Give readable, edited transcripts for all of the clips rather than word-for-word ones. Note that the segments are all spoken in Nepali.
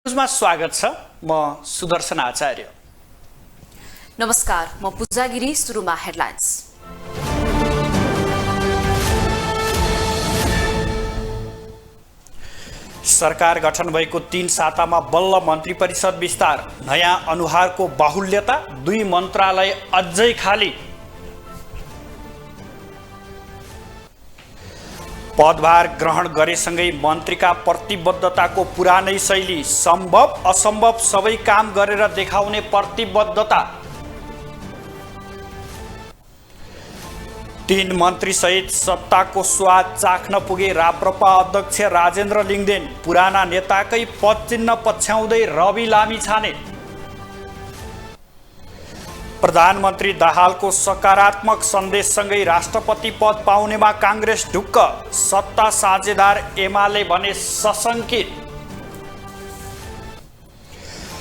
न्यूजमा स्वागत छ। म सुदर्शन आचार्य। नमस्कार, म पूजा गिरी। सुरुमा हेडलाइन्स। सरकार गठन भएको 3 सातामा बल्ल मन्त्री परिषद विस्तार। नयाँ अनुहारको बाहुल्यता, 2 मन्त्रालय अझै खाली। पदभार ग्रहण गरेसँगै मन्त्रीका प्रतिबद्धताको पुरानै शैली, सम्भव असम्भव सबै काम गरेर देखाउने प्रतिबद्धता। 3 मन्त्रीसहित सत्ताको स्वाद चाख्न पुगे राप्रपा अध्यक्ष राजेन्द्र लिङ्गदेन। पुराना नेताकै पद चिन्ह पछ्याउँदै रवि लामिछाने। प्रधानमन्त्री दाहालको सकारात्मक सन्देशसँगै राष्ट्रपति पद पाउनेमा काङ्ग्रेस ढुक्क। सत्ता साझेदार एमाले भने सशङ्कित।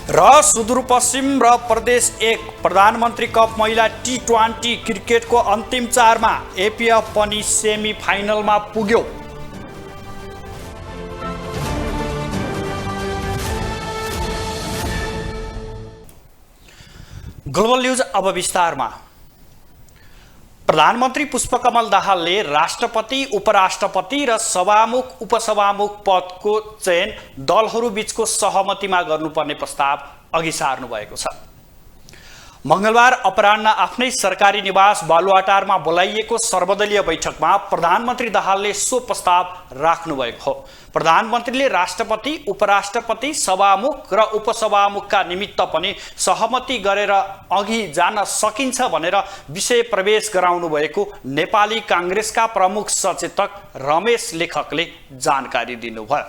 र सुदूरपश्चिम र प्रदेश 1 प्रधानमन्त्री कप महिला T20 क्रिकेटको अन्तिम 4मा एपीएफ पनि सेमी फाइनलमा पुग्यो। ग्लोबल न्यूज अब विस्तारमा। प्रधानमन्त्री पुष्पकमल दाहालले राष्ट्रपति, उपराष्ट्रपति र सभामुख उपसभामुख पदको चयन दलहरू बीचको सहमतिमा गर्नुपर्ने प्रस्ताव अघि सार्नु भएको छ। मंगलबार अपराह्न आफ्नै सरकारी निवास बालुवाटारमा बोलाइएको सर्वदलीय बैठकमा प्रधानमन्त्री दाहालले सो प्रस्ताव राख्नु भएको हो। प्रधानमन्त्रीले राष्ट्रपति, उपराष्ट्रपति, सभामुख र उपसभामुखका निमित्त पनि सहमति गरेर अघि जान सकिन्छ भनेर विषय प्रवेश गराउनु भएको नेपाली काङ्ग्रेसका प्रमुख सचेतक रमेश लेखकले जानकारी दिनुभयो।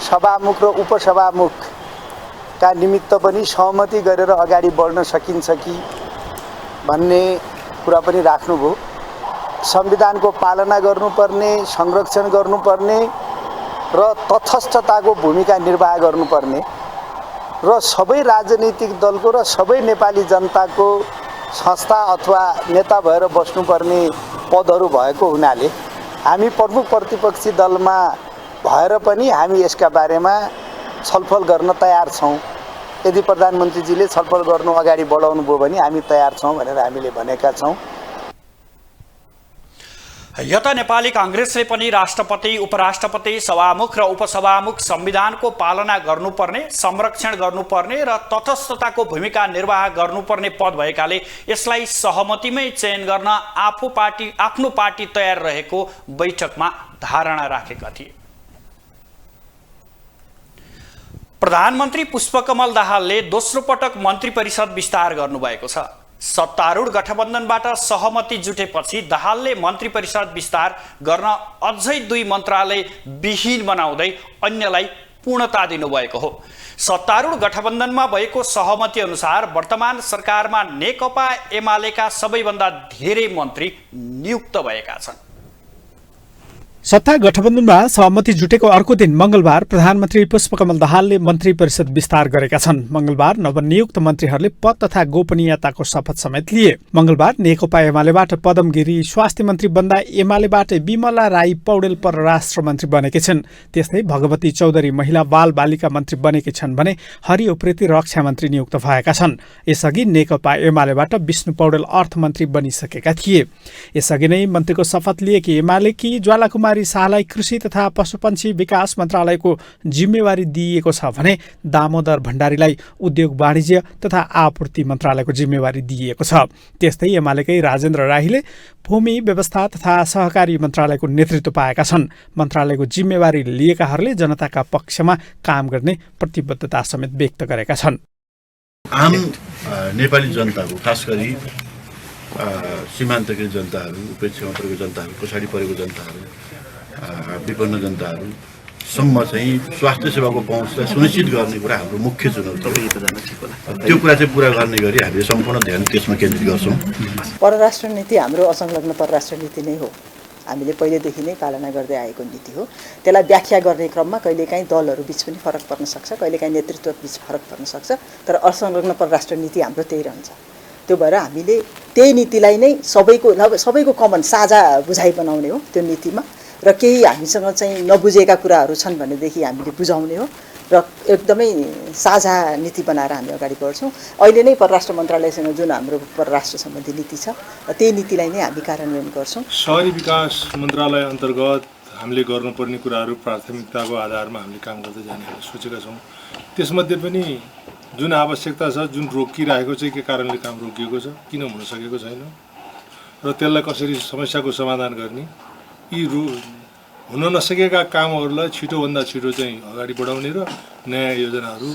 सभामुख र उपसभामुख का निमित्त पनि सहमति गरेर अगाडि बढ्न सकिन्छ कि भन्ने कुरा पनि राख्नुभयो। संविधानको पालना गर्नुपर्ने, संरक्षण गर्नुपर्ने र तटस्थताको भूमिका निर्वाह गर्नुपर्ने र सबै राजनीतिक दलको र सबै नेपाली जनताको संस्था अथवा नेता भएर बस्नुपर्ने पदहरू भएको हुनाले हामी प्रमुख प्रतिपक्षी दलमा भएर पनि हामी यसका बारेमा छलफल गर्न तयार छौँ। यदि प्रधानमन्त्रीजीले छलफल गर्नु अगाडि बढाउनु भयो भने हामी तयार छौँ भनेर हामीले भनेका छौँ। यता नेपाली काङ्ग्रेसले पनि राष्ट्रपति, उपराष्ट्रपति, सभामुख र उपसभामुख संविधानको पालना गर्नुपर्ने, संरक्षण गर्नुपर्ने र तटस्थताको भूमिका निर्वाह गर्नुपर्ने पद भएकाले यसलाई सहमतिमै चयन गर्न आफ्नो पार्टी तयार रहेको बैठकमा धारणा राखेका थिए। प्रधानमन्त्री पुष्पकमल दाहालले दोस्रो पटक मन्त्री परिषद विस्तार गर्नुभएको छ। सत्तारूढ गठबन्धनबाट सहमति जुटेपछि दाहालले मन्त्री परिषद विस्तार गर्न अझै 2 मन्त्रालय विहीन बनाउँदै अन्यलाई पूर्णता दिनुभएको हो। सत्तारूढ गठबन्धनमा भएको सहमति अनुसार वर्तमान सरकारमा नेकपा एमालेका सबैभन्दा धेरै मन्त्री नियुक्त भएका छन्। सत्ता गठबन्धनमा सहमति जुटेको अर्को दिन मंगलबार प्रधानमन्त्री पुष्पकमल दाहालले मन्त्री परिषद विस्तार गरेका छन्। मंगलबार नवनियुक्त मन्त्रीहरूले पद तथा गोपनीयताको शपथ समेत लिए। मंगलबार नेकपा एमालेबाट पदम गिरी स्वास्थ्य मन्त्री बन्दा एमालेबाट विमला राई पौडेल परराष्ट्र मन्त्री बनेकी छिन्। त्यस्तै भगवती चौधरी महिला बाल बालिका मन्त्री बनेकी छन् भने हरि उप्रेती रक्षा मन्त्री नियुक्त भएका छन्। यसअघि नेकपा एमालेबाट विष्णु पौडेल अर्थमन्त्री बनिसकेका थिए। यसअघि नै मन्त्रीको शपथ लिएकी एमालेकी ज्वालाकुमारी शाहलाई कृषि तथा पशुपन्छी विकास मन्त्रालयको जिम्मेवारी दिइएको छ भने दामोदर भण्डारीलाई उद्योग वाणिज्य तथा आपूर्ति मन्त्रालयको जिम्मेवारी दिइएको छ। त्यस्तै एमालेकै राजेन्द्र राईले भूमि व्यवस्था तथा सहकारी मन्त्रालयको नेतृत्व पाएका छन्। मन्त्रालयको जिम्मेवारी लिएकाहरूले जनताका पक्षमा काम गर्ने प्रतिबद्धता समेत व्यक्त गरेका छन्। आम नेपाली जनताको, खास गरी सीमान्तकै जनताहरू, उपक्षेत्रको जनताहरू, पछाडि परेको जनताहरू, विपन्न जनताहरूसम्म चाहिँ स्वास्थ्य सेवाको पहुँचलाई सुनिश्चित गर्ने कुरा हाम्रो मुख्य चुनौती हो। त्यो कुरा चाहिँ पुरा गर्ने गरी हामीले सम्पूर्ण ध्यान त्यसमा केन्द्रित गर्छौँ। परराष्ट्र नीति हाम्रो असंलग्न परराष्ट्र नीति नै हो। हामीले पहिलेदेखि नै पालना गर्दै आएको नीति हो। त्यसलाई व्याख्या गर्ने क्रममा कहिलेकाहीँ दलहरू बीच पनि फरक पर्न सक्छ, कहिलेकाहीँ नेतृत्व बीच फरक पर्न सक्छ, तर असंलग्न परराष्ट्र नीति हाम्रो त्यही रहन्छ। त्यो भएर हामीले त्यही नीतिलाई नै सबैको कमन साझा बुझाइ बनाउने हो त्यो नीतिमा। र केही हामीसँग चाहिँ नबुझेका कुराहरू छन् भनेदेखि हामीले बुझाउने हो। र एकदमै साझा नीति बनाएर हामी अगाडि बढ्छौँ। अहिले नै परराष्ट्र मन्त्रालयसँग जुन हाम्रो परराष्ट्र सम्बन्धी नीति छ त्यही नीतिलाई नै हामी कार्यान्वयन गर्छौँ। शहरी विकास मन्त्रालय अन्तर्गत हामीले गर्नुपर्ने कुराहरू प्राथमिकताको आधारमा हामीले काम गर्दै जाने हामीले सोचेका छौँ। त्यसमध्ये पनि जुन आवश्यकता छ, जुन रोकिरहेको चाहिँ के कारणले काम रोकिएको छ, किन हुन सकेको छैन र त्यसलाई कसरी समस्याको समाधान गर्ने, यी हुन नसकेका कामहरूलाई छिटोभन्दा छिटो चाहिँ अगाडि बढाउने र नयाँ योजनाहरू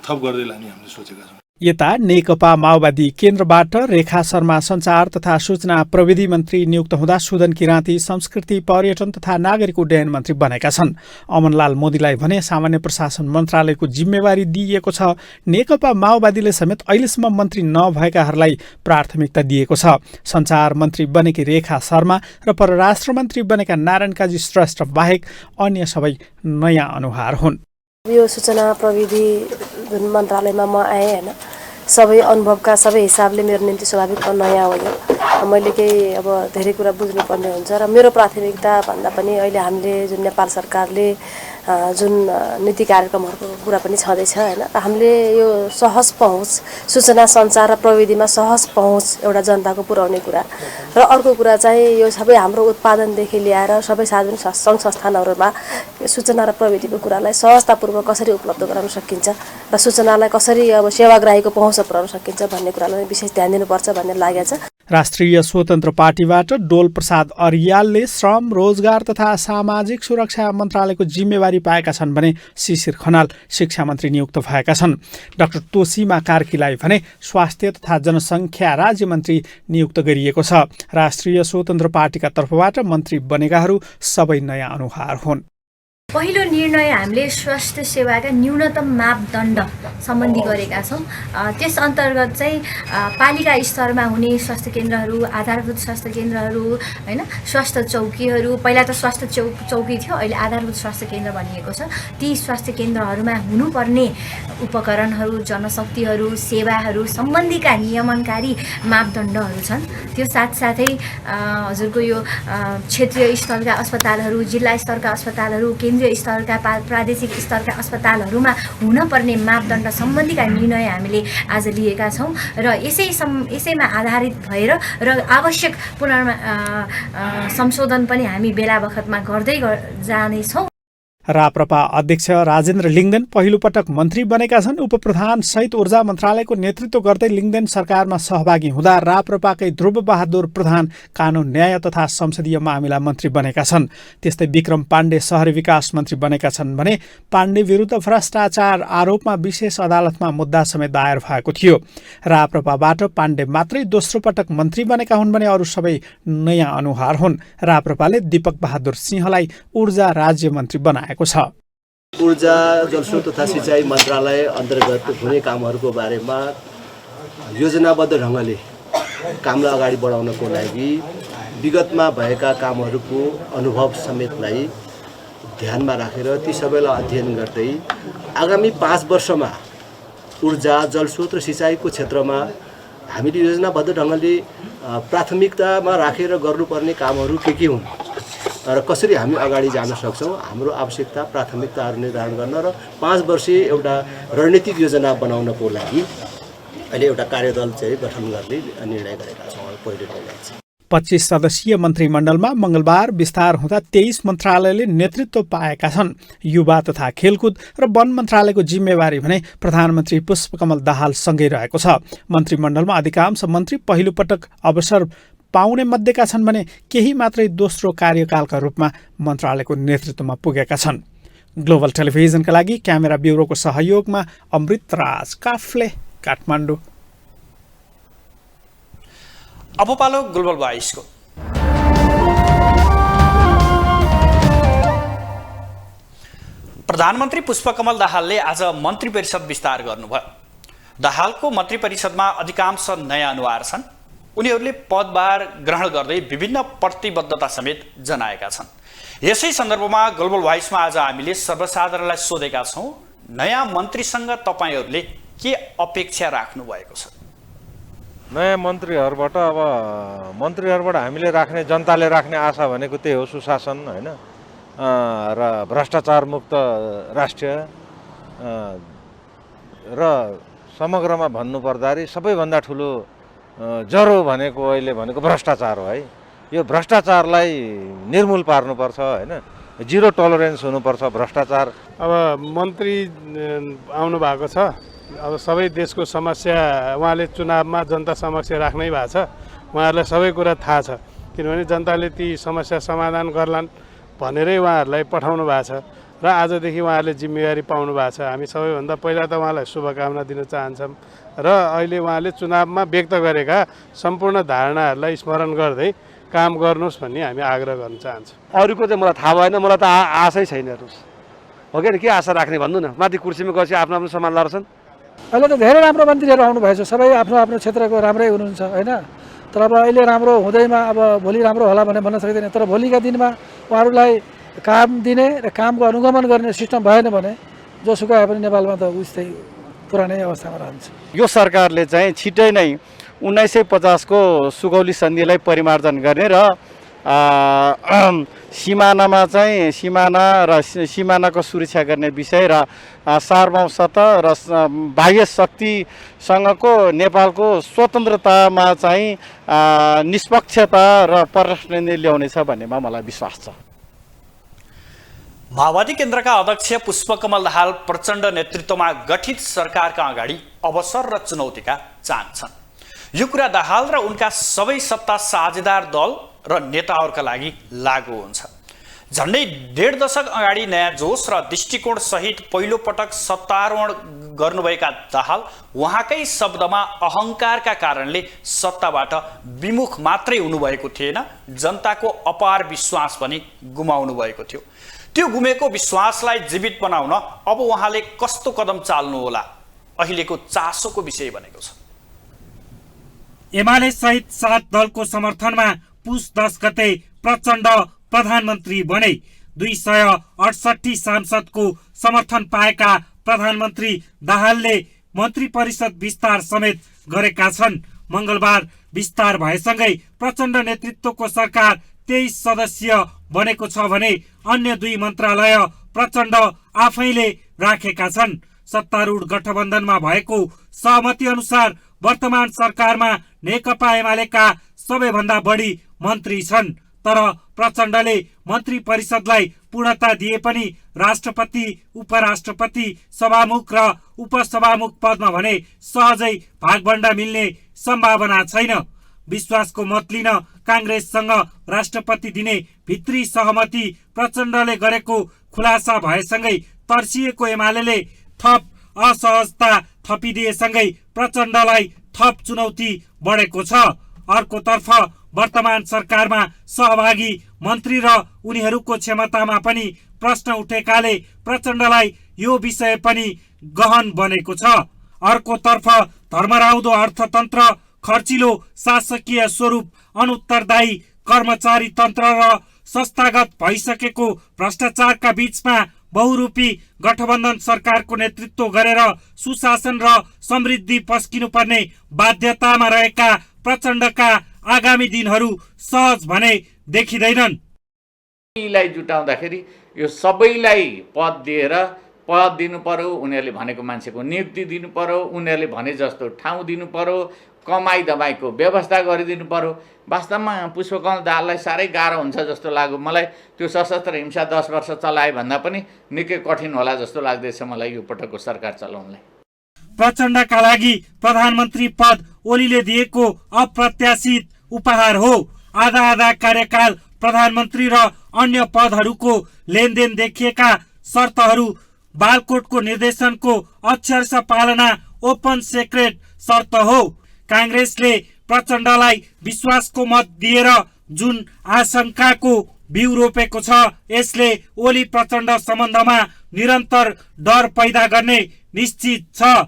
थप गर्दै लाने हामीले सोचेका छौँ। यता नेकपा माओवादी केन्द्रबाट रेखा शर्मा सञ्चार तथा सूचना प्रविधि मन्त्री नियुक्त हुँदा सुदन किराँती संस्कृति पर्यटन तथा नागरिक उड्डयन मन्त्री बनेका छन्। अमनलाल मोदीलाई भने सामान्य प्रशासन मन्त्रालयको जिम्मेवारी दिइएको छ। नेकपा माओवादीले समेत अहिलेसम्म मन्त्री नभएकाहरूलाई प्राथमिकता दिएको छ। सञ्चार मन्त्री बनेकी रेखा शर्मा र परराष्ट्र मन्त्री बनेका नारायण काजी श्रेष्ठ बाहेक अन्य सबै नयाँ अनुहार हुन्। यो सूचना प्रविधि जुन मन्त्रालयमा म आएँ होइन, सबै अनुभवका सबै हिसाबले मेरो निम्ति स्वाभाविक नयाँ हो यो। मैले केही अब धेरै कुरा बुझ्नुपर्ने हुन्छ र मेरो प्राथमिकता भन्दा पनि अहिले हामीले जुन नेपाल सरकारले जुन नीति कार्यक्रमहरूको कुरा पनि छँदैछ होइन, हामीले यो सहज पहुँच सूचना सञ्चार र प्रविधिमा सहज पहुँच एउटा जनताको पुर्याउने कुरा र अर्को कुरा चाहिँ यो सबै हाम्रो उत्पादनदेखि ल्याएर सबै सार्वजनिक सङ्घ संस्थानहरूमा सूचना र प्रविधिको कुरालाई सहजतापूर्वक कसरी उपलब्ध गराउन सकिन्छ र सूचनालाई कसरी अब सेवाग्राहीको पहुँच पुर्याउन सकिन्छ भन्ने कुरालाई विशेष ध्यान दिनुपर्छ भन्ने लागेको छ। राष्ट्रिय स्वतन्त्र पार्टीबाट डोल प्रसाद अर्यालले श्रम रोजगार तथा सामाजिक सुरक्षा मन्त्रालयको जिम्मेवारी पाएका छन् भने शिशिर खनाल शिक्षा मन्त्री नियुक्त भएका छन्। डाक्टर तोसीमा कार्कीलाई भने स्वास्थ्य तथा जनसङ्ख्या राज्य मन्त्री नियुक्त गरिएको छ। राष्ट्रिय स्वतन्त्र पार्टीका तर्फबाट मन्त्री बनेकाहरू सबै नयाँ अनुहार हुन्। पहिलो निर्णय हामीले स्वास्थ्य सेवाका न्यूनतम मापदण्ड सम्बन्धी गरेका छौँ। त्यस अन्तर्गत चाहिँ पालिका स्तरमा हुने स्वास्थ्य केन्द्रहरू, आधारभूत स्वास्थ्य केन्द्रहरू होइन, स्वास्थ्य चौकीहरू, पहिला त स्वास्थ्य चौकी थियो, अहिले आधारभूत स्वास्थ्य केन्द्र भनिएको छ। ती स्वास्थ्य केन्द्रहरूमा हुनुपर्ने उपकरणहरू, जनशक्तिहरू, सेवाहरू सम्बन्धीका नियमनकारी मापदण्डहरू छन्। त्यो साथसाथै हजुरको यो क्षेत्रीय स्तरका अस्पतालहरू, जिल्ला स्तरका अस्पतालहरू, केन्द्रीय स्तरका प्रादेशिक स्तरका अस्पतालहरूमा हुनपर्ने मापदण्ड सम्बन्धीका निर्णय हामीले आज लिएका छौँ र यसैमा आधारित भएर र आवश्यक संशोधन पनि हामी बेला बखतमा गर्दै जानेछौँ। राप्रपा अध्यक्ष राजेन्द्र लिङ्गदेन पहिलो पटक मन्त्री बनेका छन्। उपप्रधान सहित ऊर्जा मन्त्रालयको नेतृत्व गर्दै लिङ्गदेन सरकारमा सहभागी हुँदा राप्रपाकै ध्रुव बहादुर प्रधान कानुन न्याय तथा संसदीय मामिला मन्त्री बनेका छन्। त्यस्तै विक्रम पाण्डे शहरी विकास मन्त्री बनेका छन् भने पाण्डे विरुद्ध भ्रष्टाचार आरोपमा विशेष अदालतमा मुद्दा समेत दायर भएको थियो। राप्रपाबाट पाण्डे मात्रै दोस्रो पटक मन्त्री बनेका हुन् भने अरू सबै नयाँ अनुहार हुन्। राप्रपाले दीपक बहादुर सिंहलाई ऊर्जा राज्य मन्त्री बनाएको छ। ऊर्जा जलस्रोत तथा सिँचाइ मन्त्रालय अन्तर्गत हुने कामहरूको बारेमा योजनाबद्ध ढङ्गले कामलाई अगाडि बढाउनको लागि विगतमा भएका कामहरूको अनुभव समेतलाई ध्यानमा राखेर ती सबैलाई अध्ययन गर्दै आगामी 5 वर्षमा ऊर्जा जलस्रोत र सिँचाइको क्षेत्रमा हामीले योजनाबद्ध ढङ्गले प्राथमिकतामा राखेर गर्नुपर्ने कामहरू के हुन् र कसरी हामी अगाडि जान सक्छौँ, हाम्रो आवश्यकता प्राथमिकताहरू निर्धारण गर्न र 5 वर्षीय एउटा रणनीतिक योजना बनाउनको लागि अहिले एउटा कार्यदल चाहिँ गठन गर्ने निर्णय गरेका छौँ। पहिलो निर्णय चाहिँ 25 सदस्यीय मन्त्रीमण्डलमा मङ्गलबार विस्तार हुँदा 23 मन्त्रालयले नेतृत्व पाएका छन्। युवा तथा खेलकुद र वन मन्त्रालयको जिम्मेवारी भने प्रधानमन्त्री पुष्पकमल दाहालसँगै रहेको छ। मन्त्रीमण्डलमा अधिकांश मन्त्री पहिलो पटक अवसर पाउने मध्येका छन् भने केही मात्रै दोस्रो कार्यकालका रूपमा मन्त्रालयको नेतृत्वमा पुगेका छन्। ग्लोबल टेलिभिजनका लागि क्यामेरा ब्युरोको सहयोगमा अमृत राज काफ्ले, काठमाडौँ। अब पालो ग्लोबल वाइसको। प्रधानमन्त्री पुष्पकमल दाहालले आज मन्त्री परिषद विस्तार गर्नुभयो। दाहालको मन्त्री परिषदमा अधिकांश नयाँ अनुहार छन्। उनीहरूले पदभार ग्रहण गर्दै विभिन्न प्रतिबद्धता समेत जनाएका छन्। यसै सन्दर्भमा ग्लोबल वाइसमा आज हामीले सर्वसाधारणलाई सोधेका छौँ, नयाँ मन्त्रीसँग तपाईँहरूले के अपेक्षा राख्नु भएको छ? नयाँ मन्त्रीहरूबाट हामीले राख्ने, जनताले राख्ने आशा भनेको त्यही हो, सुशासन होइन र भ्रष्टाचार मुक्त राष्ट्र र समग्रमा भन्नुपर्दाखेरि सबैभन्दा ठुलो जरो भनेको अहिले भनेको भ्रष्टाचार हो है। यो भ्रष्टाचारलाई निर्मूल पार्नुपर्छ होइन, जिरो टलरेन्स हुनुपर्छ भ्रष्टाचार। अब मन्त्री आउनु भएको छ, अब सबै देशको समस्या उहाँले चुनावमा जनता समक्ष राख्नै भएको छ। उहाँहरूलाई सबै कुरा थाहा छ, किनभने जनताले ती समस्या समाधान गर्लान् भनेरै उहाँहरूलाई पठाउनु भएको छ र आजदेखि उहाँहरूले जिम्मेवारी पाउनु भएको छ। हामी सबैभन्दा पहिला त उहाँलाई शुभकामना दिन चाहन्छौँ र अहिले उहाँले चुनावमा व्यक्त गरेका सम्पूर्ण धारणाहरूलाई स्मरण गर्दै काम गर्नुहोस् भन्ने हामी आग्रह गर्न चाहन्छौँ। अरूको चाहिँ मलाई थाहा भएन, मलाई त आशै छैन हेर्नुहोस्, हो कि के आशा राख्ने भन्नु न। माथि कुर्सीमा गएपछि आफ्नो आफ्नो सामान लड्छन्। अहिले त धेरै राम्रो मन्त्रीहरू आउनुभएछ, सबै आफ्नो आफ्नो क्षेत्रको राम्रै हुनुहुन्छ होइन। तर अब अहिले राम्रो हुँदैमा अब भोलि राम्रो होला भने भन्न सक्दैन। तर भोलिका दिनमा उहाँहरूलाई काम दिने र कामको अनुगमन गर्ने सिस्टम भएन भने जोसुकै पनि नेपालमा त उस्तै पुरानै अवस्थामा रहन्छ। यो सरकारले चाहिँ छिटै नै 1950 को सुगौली सन्धिलाई परिमार्जन गर्ने र सिमानामा चाहिँ सिमानाको सुरक्षा गर्ने विषय र सार्वभौमसत्ता र बाह्य शक्तिसँगको नेपालको स्वतन्त्रतामा चाहिँ निष्पक्षता र परराष्ट्र नीति ल्याउनेछ भन्नेमा मलाई विश्वास छ। माओवादी केन्द्रका अध्यक्ष पुष्पकमल दाहाल प्रचण्ड नेतृत्वमा गठित सरकारका अगाडि अवसर र चुनौतीका चाँग छन्। यो कुरा दाहाल र उनका सबै सत्ता साझेदार दल र नेताहरूका लागि लागू हुन्छ। झन्डै 1.5 दशक अगाडि नयाँ जोश र दृष्टिकोण सहित पहिलो पटक सत्तारोहण गर्नुभएका दाहाल उहाँकै शब्दमा अहङ्कारका कारणले सत्ताबाट विमुख मात्रै हुनुभएको थिएन, जनताको अपार विश्वास पनि गुमाउनु भएको थियो। त्यो गुमेको विश्वासलाई जीवित बनाउन अब उहाँले कस्तो कदम चाल्नु होला, अहिलेको चासोको विषय बनेको छ। एमाले सहित 7 दलको समर्थनमा पुस 10 गते प्रचण्ड प्रधानमन्त्री बने। 268 सांसदको समर्थन पाएका प्रधानमन्त्री दाहालले मन्त्री परिषद विस्तार समेत गरेका छन्। मंगलबार विस्तार भएसँगै प्रचण्ड नेतृत्वको सरकार 23 सदस्य बनेको छ भने अन्य 2 मन्त्रालय प्रचण्ड आफैले राखेका छन्। सत्तारूढ गठबन्धनमा भएको सहमति अनुसार वर्तमान सरकारमा नेकपा एमालेका सबैभन्दा बढी मन्त्री छन्। तर प्रचण्डले मन्त्री परिषदलाई पूर्णता दिए पनि राष्ट्रपति, उपराष्ट्रपति, सभामुख र उपसभामुख पदमा भने सहजै भागभण्डा मिल्ने सम्भावना छैन। विश्वासको मत लिन कांग्रेससँग राष्ट्रपति दिने भित्री सहमति प्रचण्डले गरेको खुलासा भएसँगै तर्सिएको एमालेले थप असहजता थपिदिएसँगै प्रचण्डलाई थप चुनौती बढेको छ। अर्कोतर्फ वर्तमान सरकारमा सहभागी मन्त्री र उनीहरूको क्षमतामा पनि प्रश्न उठेकाले प्रचण्डलाई यो विषय पनि गहन बनेको छ। अर्कोतर्फ धर्मराउँदो अर्थतन्त्र, खर्चिलो शासकीय स्वरूप, अनुत्तरदायी कर्मचारी तन्त्र र संस्थागत भइसकेको भ्रष्टाचारका बीचमा बहुरूपी गठबन्धन सरकारको नेतृत्व गरेर सुशासन र समृद्धि पस्किनुपर्ने बाध्यतामा रहेका प्रचण्डका आगामी दिनहरू सहज भने देखिँदैनन्। जुटाउँदाखेरि यो सबैलाई पद दिएर पद दिनु पर्यो, उनीहरूले भनेको मान्छेको नियुक्ति दिनु पर्यो, उनीहरूले भने जस्तो ठाउँ दिनु पर्यो, कमाई दबाईको व्यवस्था गरिदिनु पर्यो। वास्तवमा पुष्पकमल दाहाललाई साह्रै गाह्रो हुन्छ जस्तो लाग्यो मलाई। त्यो सशस्त्र हिंसा 10 वर्ष चलाए भन्दा पनि निकै कठिन होला जस्तो लाग्दैछ मलाई यो पटकको सरकार चलाउनलाई। प्रचण्डका लागि प्रधानमन्त्री पद ओलीले दिएको अप्रत्याशित उपहार हो। आधा आधा कार्यकाल प्रधानमन्त्री र अन्य पदहरूको लेनदेन देखिएका शर्तहरू बालकोटको निर्देशनको अक्षरशः पालना ओपन सेक्रेट शर्त हो। कांग्रेसले प्रचण्डलाई विश्वासको मत दिएर जुन आशंकाको बिउ रोपेको छ, यसले ओली प्रचण्ड सम्बन्धमा निरन्तर डर पैदा गर्ने निश्चित छ।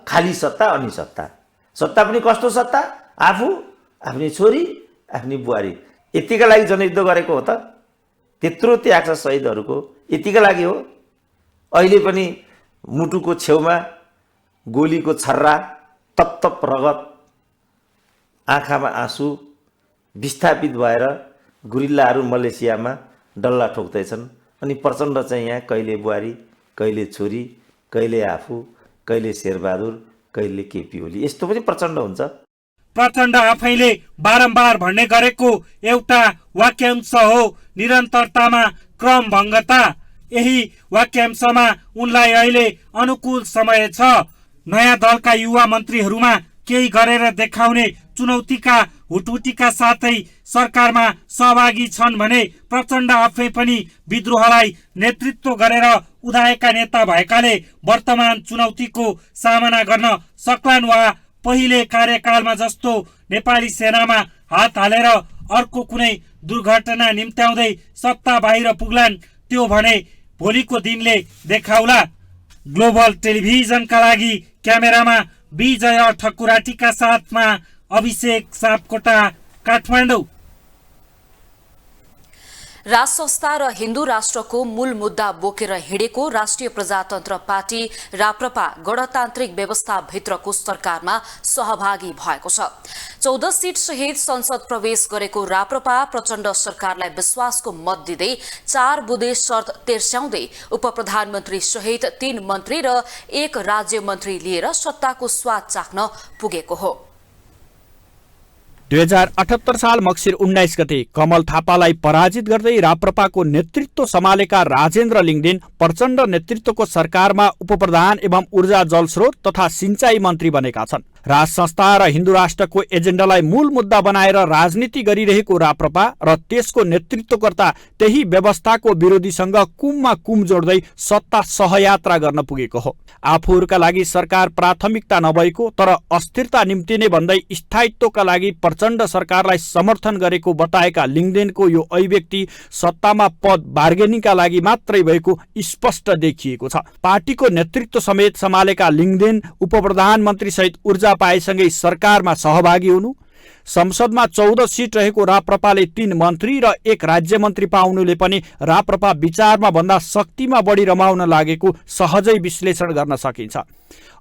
खाली सत्ता अनि सत्ता पनि कस्तो सत्ता? आफू, आफ्नी छोरी, आफ्नी बुहारी, यतिका लागि जनयुद्ध गरेको हो त? त्यत्रो त्याग छ शहीदहरूको, यतिका लागि हो? अहिले पनि मुटुको छेउमा गोलीको छर्रा, तप तप रगत, आँखामा आँसु, विस्थापित भएर गुरिल्लाहरू मलेसियामा डल्ला ठोक्दैछन्। अनि प्रचण्ड चाहिँ यहाँ कहिले बुहारी, कहिले छोरी, कहिले आफू, कहिले शेरबहादुर, कहिले केपी ओली, यस्तो पनि प्रचण्ड हुन्छ। प्रचण्ड आफैले बारम्बार भन्ने गरेको एउटा वाक्यांश हो निरन्तरतामा क्रमभङ्गता। यही वाक्यांशमा उनलाई अहिले अनुकूल समय छ। नयाँ दलका युवा मन्त्रीहरूमा केही गरेर देखाउने चुनौतीका हुटहुटीका साथै सरकारमा सहभागी छन् भने प्रचण्ड आफै पनि विद्रोहलाई नेतृत्व गरेर उदाएका नेता भएकाले वर्तमान चुनौतीको सामना गर्न सक्लान् वा पहिले कार्यकालमा जस्तो नेपाली सेनामा हात हालेर अर्को कुनै दुर्घटना निम्त्याउँदै सत्ता बाहिर पुग्लान्, त्यो भने भोलिको दिनले देखाउला। ग्लोबल टेलिभिजनका लागि क्यामेरामा विजय ठकुराटीका साथमा अभिषेक सापकोटा, काठमाडौँ। राज संस्था र हिन्दू राष्ट्रको मूल मुद्दा बोकेर हिँडेको राष्ट्रिय प्रजातन्त्र पार्टी राप्रपा गणतान्त्रिक व्यवस्थाभित्रको सरकारमा सहभागी भएको छ। 14 सीट सहित संसद प्रवेश गरेको राप्रपा प्रचण्ड सरकारलाई विश्वासको मत दिँदै 4 बुँदे शर्त तेर्स्याउँदै उप प्रधानमन्त्री सहित 3 मन्त्री र 1 राज्य मन्त्री लिएर सत्ताको स्वाद चाख्न पुगेको हो। 2078 साल मक्सिर 19 गते कमल थापालाई पराजित गर्दै राप्रपाको नेतृत्व सम्हालेका राजेन्द्र लिङदेन प्रचण्ड नेतृत्वको सरकारमा उपप्रधान एवं ऊर्जा जलस्रोत तथा सिंचाई मन्त्री बनेका छन्। राज संस्था र हिन्दू राष्ट्रको एजेन्डालाई मूल मुद्दा बनाएर राजनीति गरिरहेको राप्रपा र त्यसको नेतृत्वकर्ता त्यही व्यवस्थाको विरोधीसँग कुममा कुम जोड्दै सत्ता सहयात्रा गर्न पुगेको हो। आफूहरूका लागि सरकार प्राथमिकता नभएको तर अस्थिरता निम्ति नै भन्दै स्थायित्वका लागि प्रचण्ड सरकारलाई समर्थन गरेको बताएका लिङदेनको यो अभिव्यक्ति सत्तामा पद बार्गेनिङका लागि मात्रै भएको स्पष्ट देखिएको छ। पार्टीको नेतृत्व समेत सम्हालेका लिङदेन उपप्रधानमन्त्री सहित ऊर्जा पाएसँगै सरकारमा सहभागी हुनु, संसदमा 14 सीट रहेको राप्रपाले 3 मन्त्री र 1 राज्य मन्त्री पाउनुले पनि राप्रपा विचारमा भन्दा शक्तिमा बढी रमाउन लागेको सहजै विश्लेषण गर्न सकिन्छ।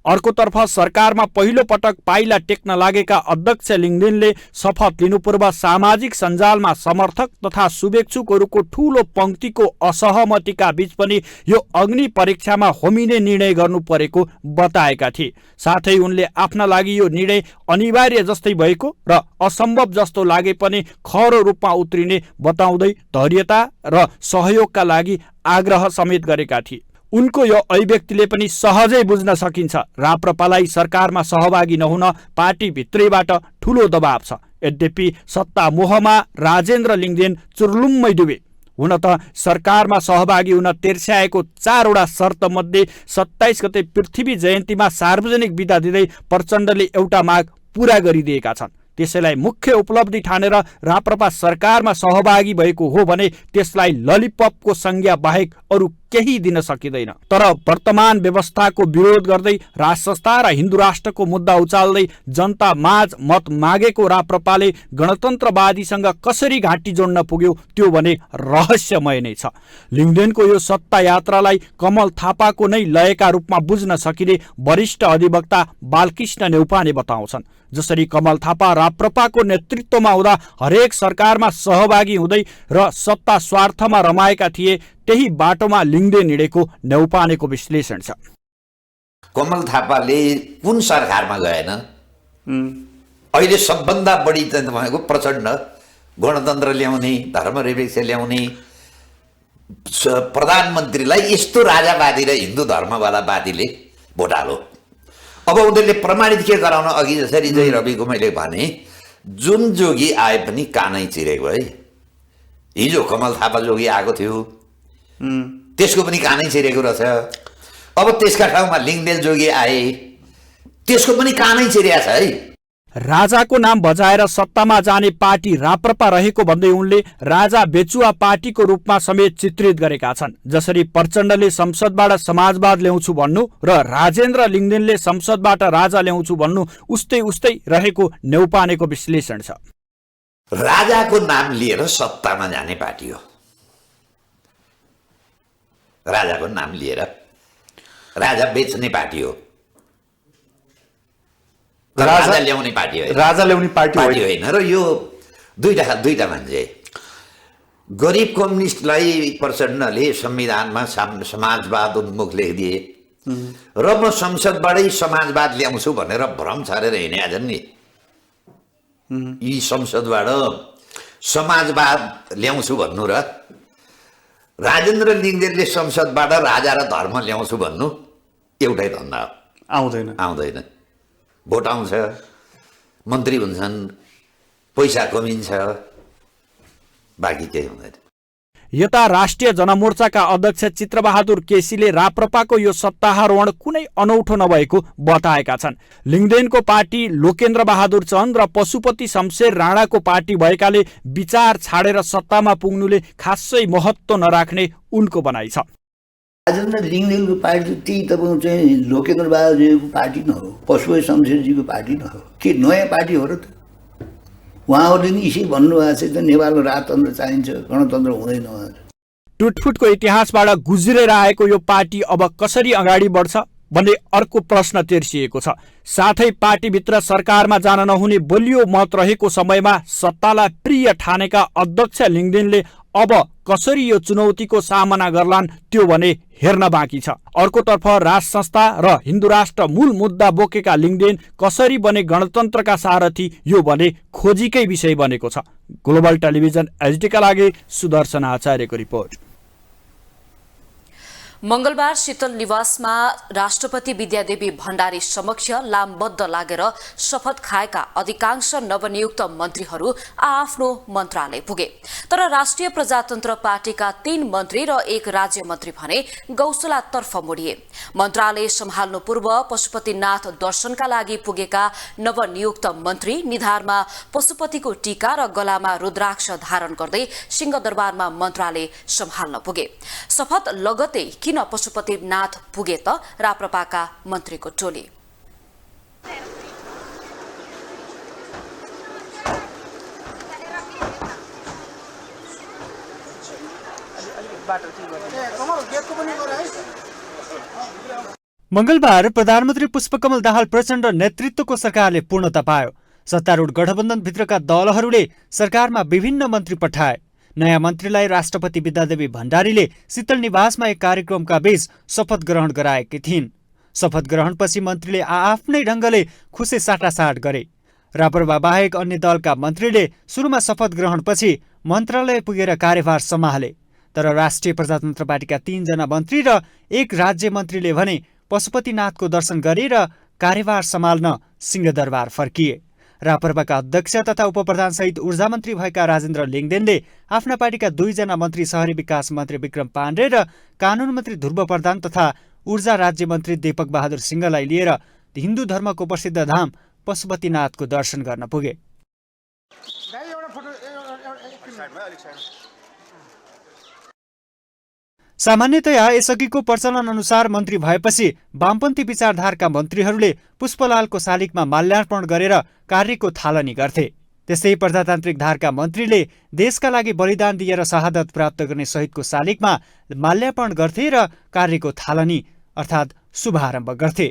अर्कोतर्फ सरकारमा पहिलो पटक पाइला टेक्न लागेका अध्यक्ष लिङदेनले शपथ लिनु पूर्व सामाजिक सञ्जालमा समर्थक तथा शुभेच्छुकहरूको ठूलो पंक्तिको असहमतिका बीच पनि यो अग्नि परीक्षामा होमिने निर्णय गर्नु परेको बताएका थिए। साथै उनले आफ्ना लागि यो निर्णय अनिवार्य जस्तै भएको र असम्भव जस्तो लागे पनि खरो रूपमा उत्रिने बताउँदै धैर्यता र सहयोगका लागि आग्रह समेत गरेका थिए। उनको यो अभिव्यक्तिले पनि सहजै बुझ्न सकिन्छ राप्रपालाई सरकारमा सहभागी नहुन पार्टीभित्रैबाट ठूलो दबाव छ। यद्यपि सत्ता मोहमा राजेन्द्र लिङदेन चुर्लुम्मै डुबे। हुन त सरकारमा सहभागी हुन तेर्स्याएको 4 वटा शर्त मध्ये 27 गते पृथ्वी जयन्तीमा सार्वजनिक बिदा दिँदै प्रचण्डले एउटा माग पूरा गरिदिएका छन्। त्यसैलाई मुख्य उपलब्धि ठानेर राप्रपा सरकारमा सहभागी भएको हो भने त्यसलाई ललिपपको संज्ञा बाहेक अरू केही दिन सकिँदैन। तर वर्तमान व्यवस्थाको विरोध गर्दै राज संस्था र हिन्दू राष्ट्रको मुद्दा उचाल्दै जनता माझ मत मागेको राप्रपाले गणतन्त्रवादीसँग कसरी घाँटी जोड्न पुग्यो त्यो भने रहस्यमय नै छ। लिङदेनको यो सत्ता यात्रालाई कमल थापाको नै लयका रूपमा बुझ्न सकिने वरिष्ठ अधिवक्ता बालकृष्ण नेउपाने बताउँछन्। जसरी कमल थापा राप्रपाको नेतृत्वमा हुँदा हरेक सरकारमा सहभागी हुँदै र सत्ता स्वार्थमा रमाएका थिए, त्यही बाटोमा लिङदेन हिँडेको नेउपानेको विश्लेषण छ। कमल थापाले कुन सरकारमा गएन? अहिले सबभन्दा बढी भनेको प्रचण्ड गणतन्त्र ल्याउने, धर्मनिरपेक्ष ल्याउने, प्रधानमन्त्रीलाई यस्तो राजावादी र हिन्दू धर्मवालावादीले भोट हालो। अब उनीहरूले प्रमाणित के गराउन, अघि जसरी जय रविको मैले भने जुन जोगी आए पनि कानै चिरेको है। हिजो कमल थापा जोगी आएको थियो, त्यसको पनि कानै चिरेको रहेछ। अब त्यसका ठाउँमा लिङदेन जोगी आए, त्यसको पनि कानै चिरिया छ है। राजाको नाम बजाएर सत्तामा जाने पार्टी राप्रपा रहेको भन्दै उनले राजा बेचुवा पार्टीको रूपमा समेत चित्रित गरेका छन्। जसरी प्रचण्डले संसदबाट समाजवाद ल्याउँछु भन्नु र राजेन्द्र लिङदेनले संसदबाट राजा ल्याउँछु भन्नु उस्तै उस्तै रहेको नेउपानेको विश्लेषण छ। राजाको नाम लिएर सत्तामा जाने पार्टी हो। राजाको नाम लिएर राजा बेच्ने पार्टी हो। राजा ल्याउने पार्टी होइन। राजा ल्याउने पार्टी होइन। र यो दुईटा मान्छे गरिब कम्युनिस्टलाई प्रचण्डले संविधानमा समाजवाद उन्मुख लेखिदिए र म संसदबाटै समाजवाद ल्याउँछु भनेर भ्रम छरेर हिँडेछन् नि। यी संसदबाट समाजवाद ल्याउँछु भन्नु र राजेन्द्र लिङ्गदेनले संसदबाट राजा र धर्म ल्याउँछु भन्नु एउटै धन्दा आउँदैन। भोट आउँछ, मन्त्री हुन्छन्, पैसा कमिन्छ, बाँकी केही हुँदैन। यता राष्ट्रिय जनमोर्चाका अध्यक्ष चित्रबहादुर केसीले राप्रपाको यो सत्तारोहण कुनै अनौठो नभएको बताएका छन्। लिङ्गदेनको पार्टी लोकेन्द्र बहादुर चन्द र पशुपति शमशेर राणाको पार्टी भएकाले विचार छाडेर सत्तामा पुग्नुले खासै महत्त्व नराख्ने उनको भनाइ छ। राजेन्द्र लिङ्गदेनको पार्टी त्यही तपाईँको चाहिँ लोकेन्द्र बहादुरजीको पार्टी न हो, पशुपति शमशेरजीको पार्टी न हो, के नयाँ पार्टी हो र त? उहाँहरूले नि यसै भन्नुभएको छ त नेपालमा राजतन्त्र चाहिन्छ, गणतन्त्र हुँदैन। टुटफुटको इतिहासबाट गुज्रेर आएको यो पार्टी अब कसरी अगाडि बढ्छ भन्ने अर्को प्रश्न तेर्सिएको छ। साथै पार्टीभित्र सरकारमा जान नहुने बलियो मत रहेको समयमा सत्तालाई प्रिय ठानेका अध्यक्ष लिङ्गदेनले अब कसरी यो चुनौतीको सामना गर्लान् त्यो भने हेर्न बाँकी छ। अर्कोतर्फ राज संस्था र हिन्दू राष्ट्र मूल मुद्दा बोकेका लिङ्गदेन कसरी बने गणतन्त्रका सारथी यो भने खोजीकै विषय बनेको छ। ग्लोबल टेलिभिजन एचडीका लागि सुदर्शन आचार्यको रिपोर्ट। मंगलबार शीतल निवासमा राष्ट्रपति विद्यादेवी भण्डारी समक्ष लामबद्ध लागेर शपथ खाएका अधिकांश नवनियुक्त मन्त्रीहरू आआफ्नो मन्त्रालय पुगे। तर राष्ट्रिय प्रजातन्त्र पार्टीका 3 मन्त्री र 1 राज्य मन्त्री भने गौसलातर्फ मोडिए। मन्त्रालय सम्हाल्नु पूर्व पशुपतिनाथ दर्शनका लागि पुगेका नवनियुक्त मन्त्री निधारमा पशुपतिको टीका र गलामा रुद्राक्ष धारण गर्दै सिंहदरबारमा मन्त्रालय सम्हाल्न पुगे। शपथ लगतै किन पशुपतिनाथ पुगे त राप्रपाका मन्त्रीको टोली। मंगलबार प्रधानमन्त्री पुष्पकमल दाहाल प्रचण्ड नेतृत्वको सरकारले पूर्णता पायो। सत्तारूढ गठबन्धनभित्रका दलहरूले सरकारमा विभिन्न मन्त्री पठाए। नयाँ मन्त्रीलाई राष्ट्रपति विद्यादेवी भण्डारीले शीतल निवासमा एक कार्यक्रमका बीच शपथ ग्रहण गराएकी थिइन्। शपथ ग्रहणपछि मन्त्रीले आआफ्नै ढङ्गले खुसे साटासाट गरे। राप्रपा बाहेक अन्य दलका मन्त्रीले सुरुमा शपथ ग्रहणपछि मन्त्रालय पुगेर कार्यभार सम्हाले। तर राष्ट्रिय प्रजातन्त्र पार्टीका 3 जना मन्त्री र 1 राज्य मन्त्रीले भने पशुपतिनाथको दर्शन गरेर कार्यभार सम्हाल्न सिंहदरबार फर्किए। राप्रपाका अध्यक्ष तथा उपप्रधान सहित ऊर्जा मन्त्री भएका राजेन्द्र लिङ्गदेनले आफ्ना पार्टीका 2 जना मन्त्री शहरी विकास मन्त्री विक्रम पाण्डे र कानून मन्त्री ध्रुव प्रधान तथा ऊर्जा राज्य मन्त्री दीपक बहादुर सिंहलाई लिएर हिन्दू धर्मको प्रसिद्ध धाम पशुपतिनाथको दर्शन गर्न पुगे। सामान्यतया यसअघिको प्रचलन अनुसार मन्त्री भएपछि वामपन्थी विचारधारका मन्त्रीहरूले पुष्पलालको शालिगमा माल्यार्पण गरेर कार्यको थालनी गर्थे। त्यसै प्रजातान्त्रिक धारका मन्त्रीले देशका लागि बलिदान दिएर शहादत प्राप्त गर्ने शहीदको शालिगमा माल्यार्पण गर्थे र कार्यको थालनी अर्थात् शुभारम्भ गर्थे।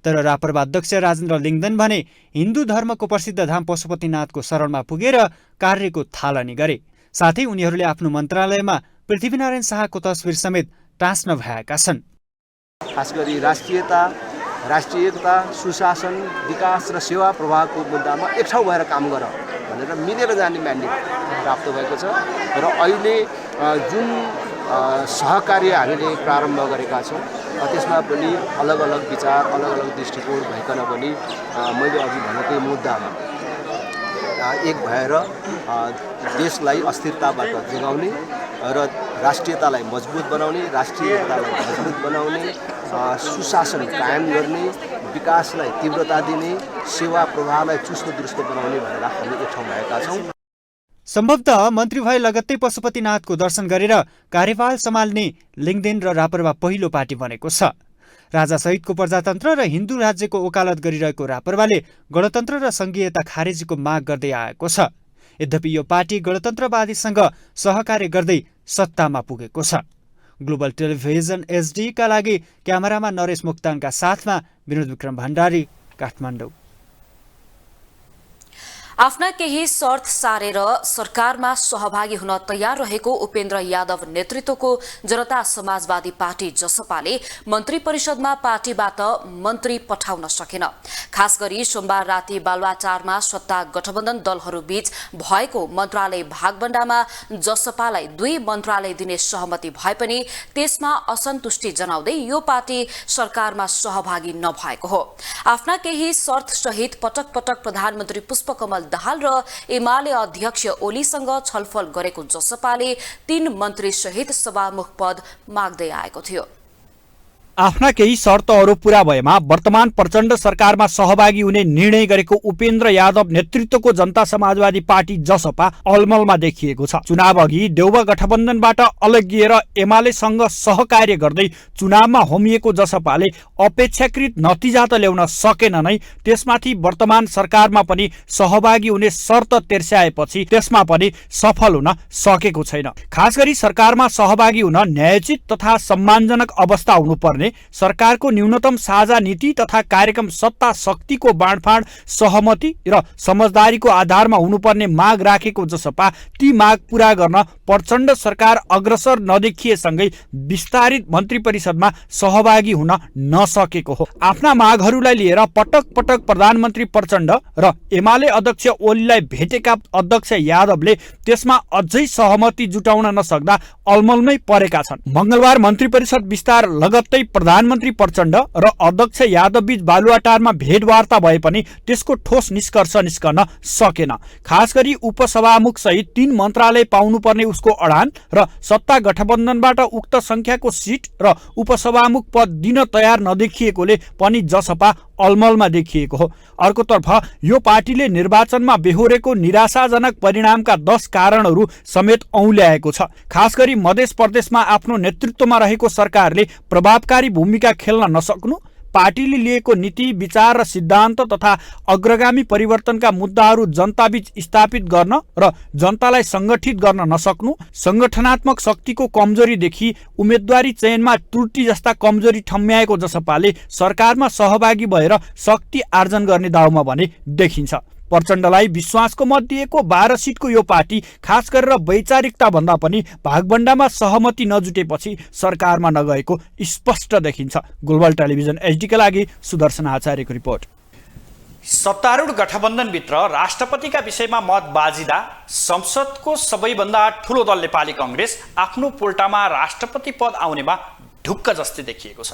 तर राप्रपा अध्यक्ष राजेन्द्र लिङ्गदेन भने हिन्दू धर्मको प्रसिद्ध धाम पशुपतिनाथको शरणमा पुगेर कार्यको थालनी गरे। साथै उनीहरूले आफ्नो मन्त्रालयमा पृथ्वीनारायण शाहको तस्बिर समेत टाँस्न भएका छन्। खास गरी राष्ट्रियता, राष्ट्रिय एकता, सुशासन, विकास र सेवा प्रवाहको मुद्दामा एक ठाउँ भएर काम गर भनेर मिलेर जाने म्यान्डेट प्राप्त भएको छ। र अहिले जुन सहकार्य हामीले प्रारम्भ गरेका छौँ त्यसमा पनि अलग अलग विचार, अलग अलग दृष्टिकोण भइकन पनि मैले अघि भनेकै मुद्दामा एक भएर देशलाई अस्थिरताबाट जोगाउने र राष्ट्रियतालाई मजबुत बनाउने, राष्ट्रिय एकतालाई मजबुत बनाउने, सुशासन कायम गर्ने, विकासलाई तीव्रता दिने, सेवा प्रवाहलाई चुस्त दुरुस्त बनाउने भनेर हामी एक ठाउँ भएका छौँ। सम्भवतः मन्त्री भए लगत्तै पशुपतिनाथको दर्शन गरेर कार्यभार सम्हाल्ने लिङ्गदेन र राप्रपा पहिलो पार्टी बनेको छ। राजा सहितको प्रजातन्त्र र हिन्दू राज्यको वकालत गरिरहेको राप्रपाले गणतन्त्र र संघीयता खारेजीको माग गर्दै आएको छ। यद्यपि यो पार्टी गणतन्त्रवादीसँग सहकार्य गर्दै सत्तामा पुगेको छ। ग्लोबल टेलिभिजन एचडीका लागि क्यामेरामा नरेश मुक्तानका साथमा विनोद विक्रम भण्डारी, काठमाडौँ। आफ्ना केही शर्त सारेर सरकारमा सहभागी हुन तयार रहेको उपेन्द्र यादव नेतृत्वको जनता समाजवादी पार्टी जसपाले मन्त्री परिषदमा पार्टीबाट मन्त्री पठाउन सकेन। खास गरी सोमबार राति बालुवाटारमा सत्ता गठबन्धन दलहरूबीच भएको मन्त्रालय भागबण्डामा जसपालाई 2 मन्त्रालय दिने सहमति भए पनि त्यसमा असन्तुष्टि जनाउँदै यो पार्टी सरकारमा सहभागी नभएको हो। आफ्ना केही शर्त सहित पटक पटक प्रधानमन्त्री पुष्पकमल दाहाल र एमाले अध्यक्ष ओलीसँग छलफल गरेको जसपाले 3 मन्त्री सहित सभामुख पद माग्दै आएको थियो। आफ्ना केही शर्तहरू पूरा भएमा वर्तमान प्रचण्ड सरकारमा सहभागी हुने निर्णय गरेको उपेन्द्र यादव नेतृत्वको जनता समाजवादी पार्टी जसपा अलमलमा देखिएको छ। चुनाव अघि देउवा गठबन्धनबाट अलगिएर एमालेसँग सहकार्य गर्दै चुनावमा होमिएको जसपाले अपेक्षाकृत नतिजा त ल्याउन सकेन नै, त्यसमाथि वर्तमान सरकारमा पनि सहभागी हुने शर्त तेर्स्याएपछि त्यसमा पनि सफल हुन सकेको छैन। खास गरी सरकारमा सहभागी हुन न्यायोचित तथा सम्मानजनक अवस्था हुनुपर्ने, सरकारको न्यूनतम साझा नीति तथा कार्यक्रम सत्ता शक्तिको बाँडफाँड सहमति र समझदारीको आधारमा हुनुपर्ने माग राखेको जसपा ती माग पूरा गर्न प्रचण्ड सरकार अग्रसर नदेखिएसँगै विस्तारित मन्त्री परिषदमा सहभागी हुन नसकेको हो। आफ्ना मागहरूलाई लिएर पटक पटक प्रधानमन्त्री प्रचण्ड र एमाले अध्यक्ष ओलीलाई भेटेका अध्यक्ष यादवले त्यसमा अझै सहमति जुटाउन नसक्दा अलमलमै परेका छन्। मंगलबार मन्त्री परिषद विस्तार लगत्तै प्रधानमन्त्री प्रचण्ड र अध्यक्ष यादव बीच बालुवाटारमा भेटवार्ता भए पनि त्यसको ठोस निष्कर्ष निस्कन सकेन। खास गरी उपसभामुख सहित 3 मन्त्रालय पाउनुपर्ने उसको अडान र सत्ता गठबन्धनबाट उक्त संख्याको सिट र उपसभामुख पद दिन तयार नदेखिएकोले पनि जसपा अलमलमा देखिएको हो। अर्कोतर्फ यो पार्टीले निर्वाचनमा बेहोरेको निराशाजनक परिणामका 10 कारणहरू समेत औल्याएको छ। खास गरी मध्य प्रदेशमा आफ्नो नेतृत्वमा रहेको सरकारले प्रभावकारी भूमिका खेल्न नसक्नु, पार्टीले लिएको नीति विचार र सिद्धान्त तथा अग्रगामी परिवर्तनका मुद्दाहरू जनताबीच स्थापित गर्न र जनतालाई संगठित गर्न नसक्नु, संगठनात्मक शक्तिको कमजोरीदेखि उम्मेदवारी चयनमा त्रुटि जस्ता कमजोरी ठम्म्याएको जसपाले सरकारमा सहभागी भएर शक्ति आर्जन गर्ने दाउमा भने देखिन्छ। प्रचण्डलाई विश्वासको मत दिएको 12 सिटको यो पार्टी खास गरेर वैचारिकता भन्दा पनि भागबण्डामा सहमति नजुटेपछि सरकारमा नगएको स्पष्ट देखिन्छ। ग्लोबल टेलिभिजन एचडीका लागि सुदर्शन आचार्यको रिपोर्ट। सत्तारूढ गठबन्धनभित्र राष्ट्रपतिका विषयमा मत बाजिँदा संसदको सबैभन्दा ठूलो दल नेपाली कांग्रेस आफ्नो पोल्टामा राष्ट्रपति पद आउनेमा ढुक्क जस्तै देखिएको छ।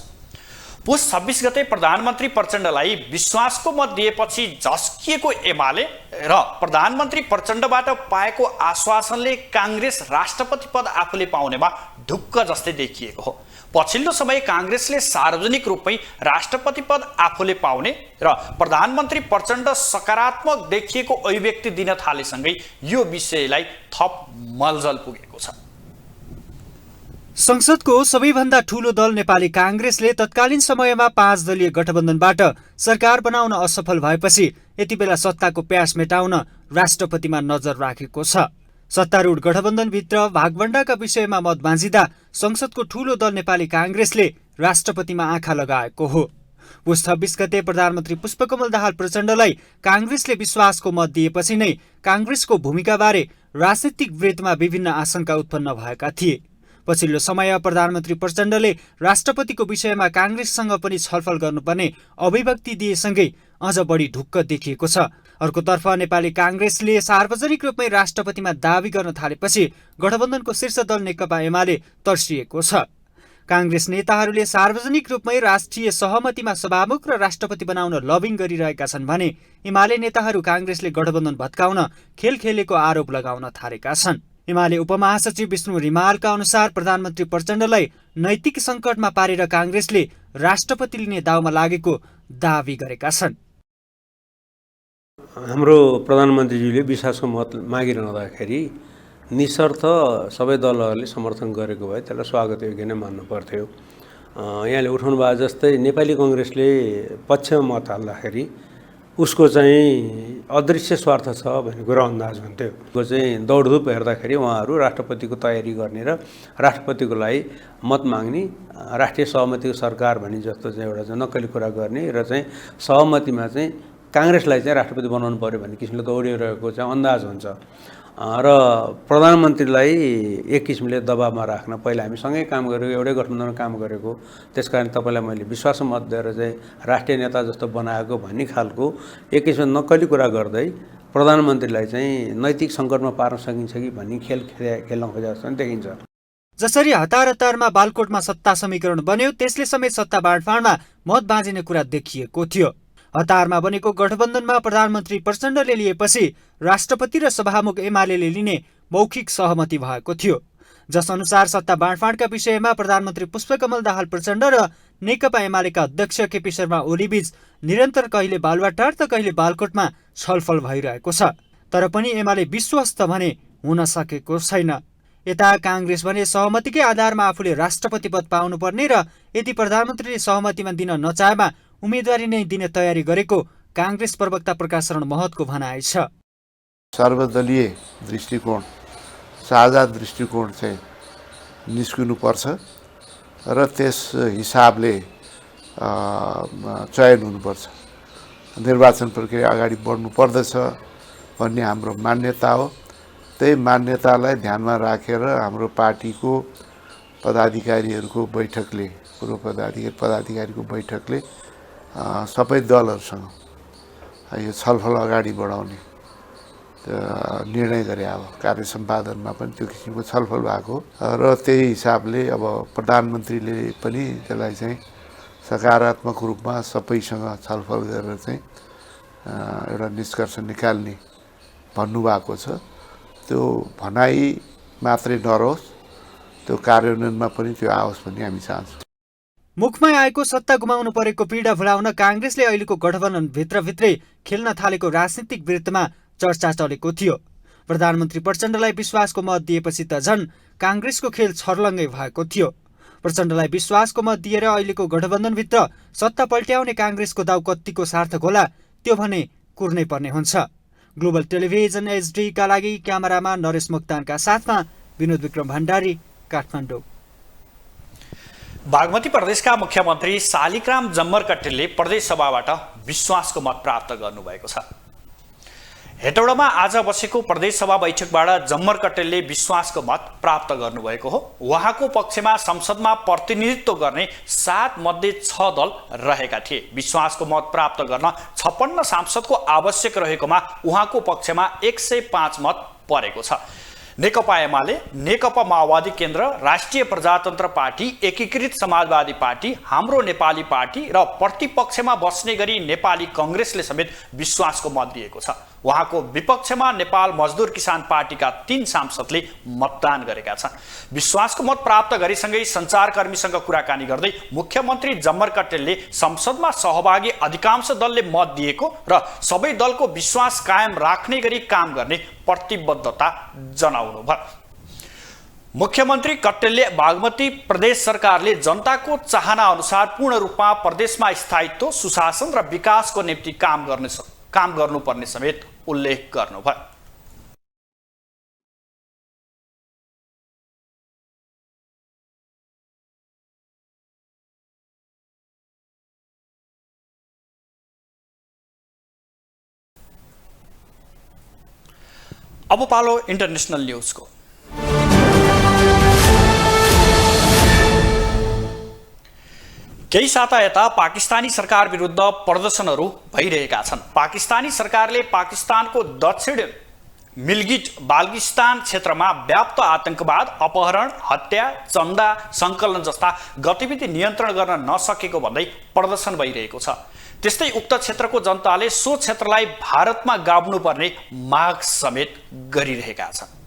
पुस 26 गते प्रधानमन्त्री प्रचण्डलाई विश्वासको मत दिएपछि झस्किएको एमाले र प्रधानमन्त्री प्रचण्डबाट पाएको आश्वासनले कांग्रेस राष्ट्रपति पद आफूले पाउनेमा ढुक्क जस्तै देखिएको हो। पछिल्लो समय कांग्रेसले सार्वजनिक रूपमै राष्ट्रपति पद आफूले पाउने र प्रधानमन्त्री प्रचण्ड सकारात्मक देखिएको अभिव्यक्ति दिन थालेसँगै यो विषयलाई थप मलजल पुगेको छ। संसदको सबैभन्दा ठूलो दल नेपाली कांग्रेसले तत्कालीन समयमा 5 दलीय गठबन्धनबाट सरकार बनाउन असफल भएपछि यति बेला सत्ताको प्यास मेटाउन राष्ट्रपतिमा नजर राखेको छ। सत्तारूढ गठबन्धनभित्र भागबण्डाका विषयमा मत बाँझिँदा संसदको ठूलो दल नेपाली कांग्रेसले राष्ट्रपतिमा आँखा लगाएको हो। पुस 26 गते प्रधानमन्त्री पुष्पकमल दाहाल प्रचण्डलाई कांग्रेसले विश्वासको मत दिएपछि नै कांग्रेसको भूमिकाबारे राजनीतिक वृत्तमा विभिन्न आशंका उत्पन्न भएका थिए। पछिल्लो समय प्रधानमन्त्री प्रचण्डले राष्ट्रपतिको विषयमा कांग्रेससँग पनि छलफल गर्नुपर्ने अभिव्यक्ति दिएसँगै अझ बढी ढुक्क देखिएको छ। अर्कोतर्फ नेपाली कांग्रेसले सार्वजनिक रूपमै राष्ट्रपतिमा दावी गर्न थालेपछि गठबन्धनको शीर्ष दल नेकपा एमाले तर्सिएको छ। कांग्रेस नेताहरूले सार्वजनिक रूपमै राष्ट्रिय सहमतिमा सभामुख र राष्ट्रपति बनाउन लबिङ गरिरहेका छन् भने एमाले नेताहरू कांग्रेसले गठबन्धन भत्काउन खेल खेलेको आरोप लगाउन थालेका छन्। एमाले उपमहासचिव विष्णु रिमालका अनुसार प्रधानमन्त्री प्रचण्डलाई नैतिक संकटमा पारेर कांग्रेसले राष्ट्रपति लिने दाउमा लागेको दावी गरेका छन्। हाम्रो प्रधानमन्त्रीजीले विश्वासको मत मागिरहँदाखेरि निशर्त सबै दलहरूले समर्थन गरेको भए त्यसलाई स्वागत योग्य नै मान्नु पर्थ्यो। यहाँले उठाउनु भए जस्तै नेपाली कांग्रेसले पक्षमा मत हाल्दाखेरि उसको चाहिँ अदृश्य स्वार्थ छ भन्ने कुरा अन्दाज हुन्थ्यो। उसको चाहिँ दौडधुप हेर्दाखेरि उहाँहरू राष्ट्रपतिको तयारी गर्ने र राष्ट्रपतिको लागि मत माग्ने, राष्ट्रिय सहमतिको सरकार भन्ने जस्तो चाहिँ एउटा चाहिँ नक्कली कुरा गर्ने र चाहिँ सहमतिमा चाहिँ काङ्ग्रेसलाई चाहिँ राष्ट्रपति बनाउनु पर्यो भन्ने किसिमले दौडिरहेको चाहिँ अन्दाज हुन्छ र प्रधानमन्त्रीलाई एक किसिमले दबावमा राख्न पहिला हामी सँगै काम गरेको एउटै गठबन्धनमा काम गरेको त्यसकारण तपाईँलाई मैले विश्वासमा मत दिएर चाहिँ राष्ट्रिय नेता जस्तो बनाएको भन्ने खालको एक किसिमले नक्कली कुरा गर्दै प्रधानमन्त्रीलाई चाहिँ नैतिक सङ्कटमा पार्न सकिन्छ कि भन्ने खेल खेल्न खोजेको जस्तो देखिन्छ। जसरी हतार हतारमा बालकोटमा सत्ता समीकरण बन्यो त्यसले समेत सत्ता बाँडफाँडमा मत बाँझिने कुरा देखिएको थियो। हतारमा बनेको गठबन्धनमा प्रधानमन्त्री प्रचण्डले लिएपछि राष्ट्रपति र सभामुख एमाले लिने मौखिक सहमति भएको थियो, जस अनुसार सत्ता बाँडफाँडका विषयमा प्रधानमन्त्री पुष्पकमल दाहाल प्रचण्ड र नेकपा एमालेका अध्यक्ष केपी शर्मा ओलीबीच निरन्तर कहिले बालुवाटार त कहिले बालकोटमा छलफल भइरहेको छ। तर पनि एमाले विश्वस्त भने हुन सकेको छैन। यता काङ्ग्रेस भने सहमतिकै आधारमा आफूले राष्ट्रपति पद पाउनुपर्ने र यदि प्रधानमन्त्रीले सहमतिमा दिन नचाहेमा उम्मेदवारी नै दिने तयारी गरेको काङ्ग्रेस प्रवक्ता प्रकाश शरण महतको भनाइ छ। सर्वदलीय दृष्टिकोण, साझा दृष्टिकोण चाहिँ निस्किनुपर्छ र त्यस हिसाबले चयन हुनुपर्छ। निर्वाचन प्रक्रिया अगाडि बढ्नु पर्दछ भन्ने हाम्रो मान्यता हो। त्यही मान्यतालाई ध्यानमा राखेर हाम्रो पार्टीको पदाधिकारीहरूको बैठकले, पूर्व पदाधिकारीको बैठकले सबै दलहरूसँग यो छलफल अगाडि बढाउने निर्णय गरे। अब कार्य सम्पादनमा पनि त्यो किसिमको छलफल भएको र त्यही हिसाबले अब प्रधानमन्त्रीले पनि त्यसलाई चाहिँ सकारात्मक रूपमा सबैसँग छलफल गरेर चाहिँ एउटा निष्कर्ष निकाल्ने भन्नुभएको छ। त्यो भनाइ मात्रै नरहोस्, त्यो कार्यान्वयनमा पनि त्यो आओस् भन्ने हामी चाहन्छौँ। मुखमा आएको सत्ता गुमाउनु परेको पीडा भुलाउन काङ्ग्रेसले अहिलेको गठबन्धन भित्रभित्रै खेल्न थालेको राजनीतिक वृत्तमा चर्चा चलेको थियो। प्रधानमन्त्री प्रचण्डलाई विश्वासको मत दिएपछि त झन् काङ्ग्रेसको खेल छर्लङ्गै भएको थियो। प्रचण्डलाई विश्वासको मत दिएर अहिलेको गठबन्धनभित्र सत्ता पल्ट्याउने काङ्ग्रेसको दाउ कत्तिको सार्थक होला त्यो भने कुर्नै पर्ने हुन्छ। ग्लोबल टेलिभिजन HD का लागि क्यामेरामा नरेश मोक्तानका साथमा विनोद विक्रम भण्डारी, काठमाडौँ। बागमती प्रदेशका मुख्यमन्त्री शालिग्राम जम्मरकट्टीले प्रदेश सभाबाट विश्वासको मत प्राप्त गर्नुभएको छ। हेटौडामा आज बसेको प्रदेश सभा बैठकबाट जम्मरकट्टीले विश्वासको मत प्राप्त गर्नुभएको हो। उहाँको पक्षमा संसदमा प्रतिनिधित्व गर्ने 7 मध्ये 6 दल रहेका थिए। विश्वासको मत प्राप्त गर्न 56 सांसदको आवश्यक रहेकोमा उहाँको पक्षमा 105 मत परेको छ। नेकपा एमाले, नेकपा माओवादी केन्द्र, राष्ट्रिय प्रजातन्त्र पार्टी, एकीकृत समाजवादी पार्टी, हाम्रो नेपाली पार्टी र प्रतिपक्षमा बस्ने गरी नेपाली कङ्ग्रेसले समेत विश्वासको मत दिएको छ। उहाँको विपक्षमा नेपाल मजदुर किसान पार्टीका 3 सांसदले मतदान गरेका छन्। विश्वासको मत प्राप्त गरेसँगै सञ्चारकर्मीसँग कुराकानी गर्दै मुख्यमन्त्री जम्मरकट्टीले संसदमा सहभागी अधिकांश दलले मत दिएको र सबै दलको विश्वास कायम राख्ने गरी काम गर्ने प्रतिबद्धता जनाउनुभयो। मुख्यमन्त्री कट्टेलले बागमती प्रदेश सरकारले जनताको चाहना अनुसार पूर्ण रूपमा प्रदेशमा स्थायित्व, सुशासन र विकासको निम्ति काम गर्नुपर्ने समेत उल्लेख गर्नुभयो। अब पालो इन्टरनेसनल न्युजको। केही साता यता पाकिस्तानी सरकार विरुद्ध प्रदर्शनहरू भइरहेका छन्। पाकिस्तानी सरकारले पाकिस्तानको दक्षिण मिलगिट बाल्गिस्तान क्षेत्रमा व्याप्त आतंकवाद, अपहरण, हत्या, चन्दा सङ्कलन जस्ता गतिविधि नियन्त्रण गर्न नसकेको भन्दै प्रदर्शन भइरहेको छ। त्यस्तै उक्त क्षेत्रको जनताले सो क्षेत्रलाई भारतमा गाभ्नुपर्ने माग समेत गरिरहेका छन्।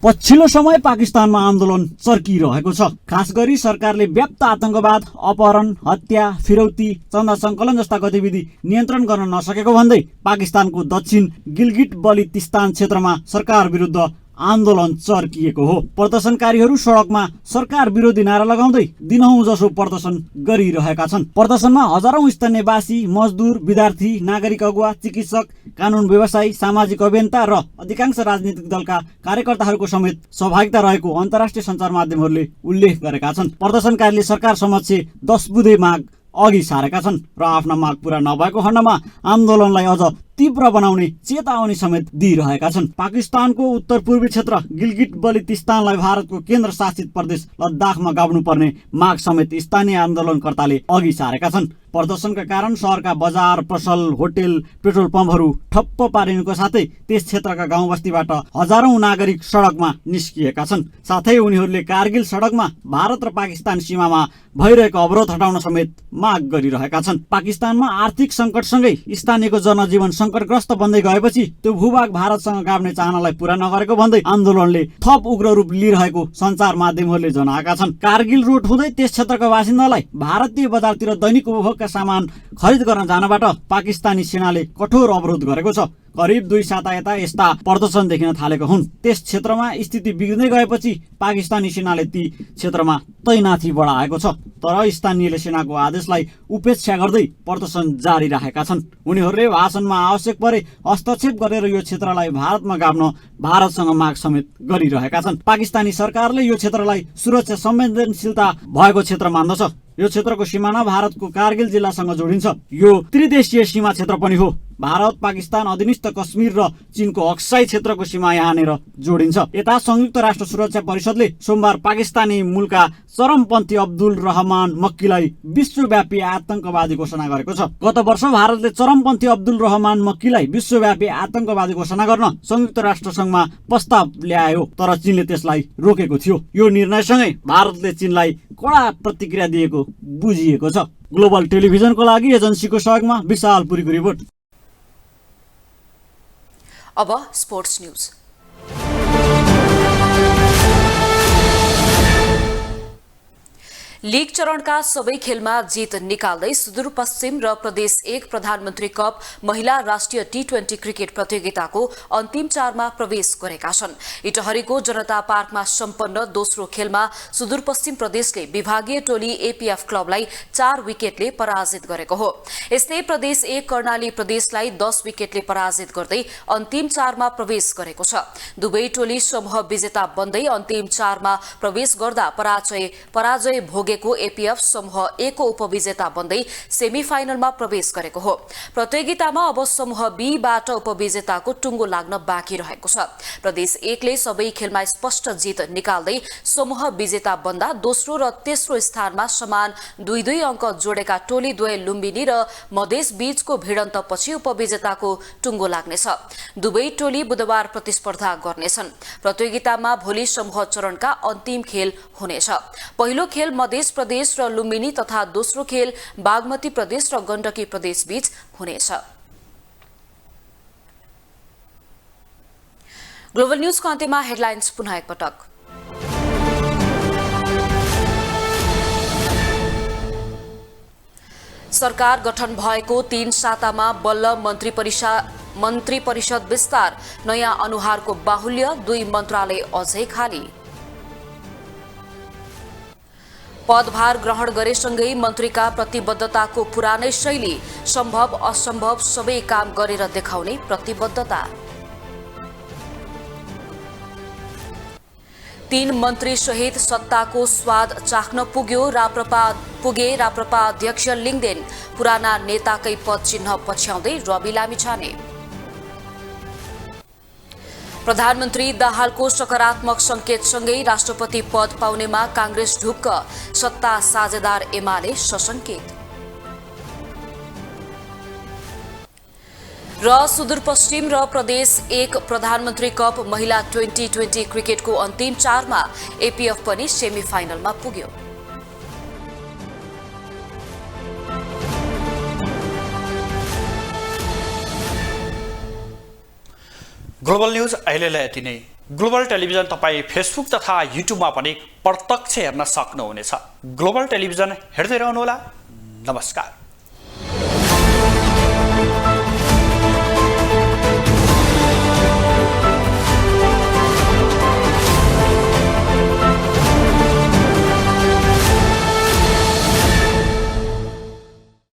पछिल्लो समय पाकिस्तानमा आन्दोलन चर्किरहेको छ। खास गरी सरकारले व्याप्त आतंकवाद, अपहरण, हत्या, फिरौती, चन्दा सङ्कलन जस्ता गतिविधि नियन्त्रण गर्न नसकेको भन्दै पाकिस्तानको दक्षिण गिलगिट बल्तिस्तान क्षेत्रमा सरकार विरुद्ध आन्दोलन चर्किएको हो। प्रदर्शनकारीहरू सडकमा सरकार विरोधी नारा लगाउँदै दिनहुँ जसो प्रदर्शन गरिरहेका छन्। प्रदर्शनमा हजारौं स्थानीयवासी, मजदुर, विद्यार्थी, नागरिक अगुवा, चिकित्सक, कानुन व्यवसायी, सामाजिक अभियन्ता र अधिकांश राजनीतिक दलका कार्यकर्ताहरूको समेत सहभागिता रहेको अन्तर्राष्ट्रिय सञ्चार माध्यमहरूले उल्लेख गरेका छन्। प्रदर्शनकारीले सरकार समक्ष 10 बुँदे माग अघि सारेका छन् र आफ्ना माग पूरा नभएको खण्डमा आन्दोलनलाई अझ तीव्र बनाउने चेतावनी समेत दिइरहेका छन्। पाकिस्तानको उत्तर पूर्वी क्षेत्र गिलगिट बल्तिस्तानलाई भारतको केन्द्र शासित प्रदेश लद्दाखमा गाड्नुपर्ने माग समेत स्थानीय आन्दोलनकर्ताले अघि सारेका छन्। प्रदर्शनका कारण शहरका बजार, पसल, होटेल, पेट्रोल पम्पहरू ठप्प पारिनुको साथै त्यस क्षेत्रका गाउँ बस्तीबाट हजारौं नागरिक सडकमा निस्किएका छन्। साथै उनीहरूले कारगिल सडकमा भारत र पाकिस्तान सीमामा भइरहेको अवरोध हटाउन समेत माग गरिरहेका छन्। पाकिस्तानमा आर्थिक सङ्कटसँगै स्थानीयको जनजीवन सङ्कटग्रस्त बन्दै गएपछि त्यो भूभाग भारतसँग गाड्ने चाहनालाई पूरा नगरेको भन्दै आन्दोलनले थप उग्र रूप लिइरहेको सञ्चार माध्यमहरूले जनाएका छन्। कारगिल रोड हुँदै त्यस क्षेत्रका बासिन्दालाई भारतीय बजारतिर दैनिक उपभोगका सामान खरिद गर्न जानबाट पाकिस्तानी सेनाले कठोर अवरोध गरेको छ। करिब 2 साता यता यस्ता प्रदर्शन देखिन थालेका हुन्। त्यस क्षेत्रमा स्थिति बिग्दै गएपछि पाकिस्तानी सेनाले ती क्षेत्रमा तैनाथी बढाएको छ। तर स्थानीयले सेनाको आदेशलाई उपेक्षा गर्दै प्रदर्शन जारी राखेका छन्। उनीहरूले भाषणमा आवश्यक परे हस्तक्षेप गरेर यो क्षेत्रलाई भारतमा गाड्न भारतसँग माग समेत गरिरहेका छन्। पाकिस्तानी सरकारले यो क्षेत्रलाई सुरक्षा संवेदनशीलता भएको क्षेत्र मान्दछ। यो क्षेत्रको सिमाना भारतको कारगिल जिल्लासँग जोडिन्छ। यो त्रिदेशीय सीमा क्षेत्र पनि हो। भारत, पाकिस्तान अधिनिस्थ कश्मीर र चीनको अक्साई क्षेत्रको सीमा यहाँनिर जोडिन्छ। यता संयुक्त राष्ट्र सुरक्षा परिषदले सोमबार पाकिस्तानी मूलका चरमपन्थी अब्दुल रहमान मक्कीलाई विश्वव्यापी आतंकवादी घोषणा गरेको छ। गत वर्ष भारतले चरमपन्थी अब्दुल रहमान मक्कीलाई विश्वव्यापी आतंकवादी घोषणा गर्न संयुक्त राष्ट्र संघमा प्रस्ताव ल्यायो, तर चीनले त्यसलाई रोकेको थियो। यो निर्णयसँगै भारतले चीनलाई कडा प्रतिक्रिया दिएको बुझिएको छ। ग्लोबल टेलिभिजनको लागि एजेन्सीको सहयोगमा विशाल पुरीको रिपोर्ट। अब स्पोर्ट्स न्यूज। लीग चरणका सबै खेलमा जित निकाल्दै सुदूरपश्चिम र प्रदेश 1 प्रधानमन्त्री कप महिला राष्ट्रिय टी20 क्रिकेट प्रतियोगिताको अन्तिम 4मा प्रवेश गरेका छन्। इटहरीको जनता पार्कमा सम्पन्न दोस्रो खेलमा सुदूरपश्चिम प्रदेशले विभागीय टोली एपीएफ क्लबलाई 4 विकेटले पराजित गरेको हो। यस्तै प्रदेश 1 कर्णाली प्रदेशलाई 10 विकेटले पराजित गर्दै अन्तिम 4मा प्रवेश गरेको छ। दुवै टोली समूह विजेता बन्दै अन्तिम 4मा प्रवेश गर्दा पराजय भोगेको एपीएफ समूह 1 को उपविजेता बन्दै सेमिफाइनलमा प्रवेश गरेको हो। प्रतियोगितामा अब समूह बी बाट उपविजेताको टुङ्गो लाग्न बाँकी रहेको छ। प्रदेश 1 ले सबै खेलमा स्पष्ट जित निकाल्दै समूह विजेता बन्दा दोस्रो र तेस्रो स्थानमा समान 2-2 अङ्क जोडेका टोली द्वय लुम्बिनी र मधेस बीचको भिडन्तपछि उपविजेताको टुङ्गो लाग्नेछ। दुवै टोली बुधबार प्रतिस्पर्धा गर्नेछन्। प्रतियोगितामा भोलि समूह चरणका अन्तिम खेल हुनेछ। पहिलो खेल मधेस प्रदेश र लुम्बिनी तथा दोस्रो खेल बागमती प्रदेश र गण्डकी प्रदेश बीच हुनेछ। ग्लोबल न्यूजको अन्त्यमा हेडलाइन्स पुनः एकपटक। सरकार गठन भएको 3 सातामा बल्ल मन्त्री परिषद विस्तार, नयाँ अनुहारको बाहुल्य, 2 मन्त्रालय अझै खाली। पदभार ग्रहण गरेसँगै मन्त्रीका प्रतिबद्धताको पुरानै शैली, सम्भव असम्भव सबै काम गरेर देखाउने प्रतिबद्धता। 3 मन्त्री सहित सत्ताको स्वाद चाख्न पुगे राप्रपा अध्यक्ष लिङदेन, पुराना नेताकै पद चिन्ह पछ्याउँदै रवि लामिछाने। प्रधानमन्त्री दाहालको सकारात्मक संकेतसँगै राष्ट्रपति पद पाउनेमा कांग्रेस ढुक्क, सत्ता साझेदार एमाले सशंकित। र सुदूरपश्चिम र प्रदेश 1 प्रधानमन्त्री कप महिला 2020 क्रिकेटको अन्तिम 4मा एपीएफ पनि सेमिफाइनलमा पुग्यो। ग्लोबल न्यूज अहिलेलाई यति नै। ग्लोबल टेलिभिजन तपाईँ फेसबुक तथा युट्युबमा पनि प्रत्यक्ष हेर्न सक्नुहुनेछ। ग्लोबल टेलिभिजन हेर्दै रहनुहोला। नमस्कार।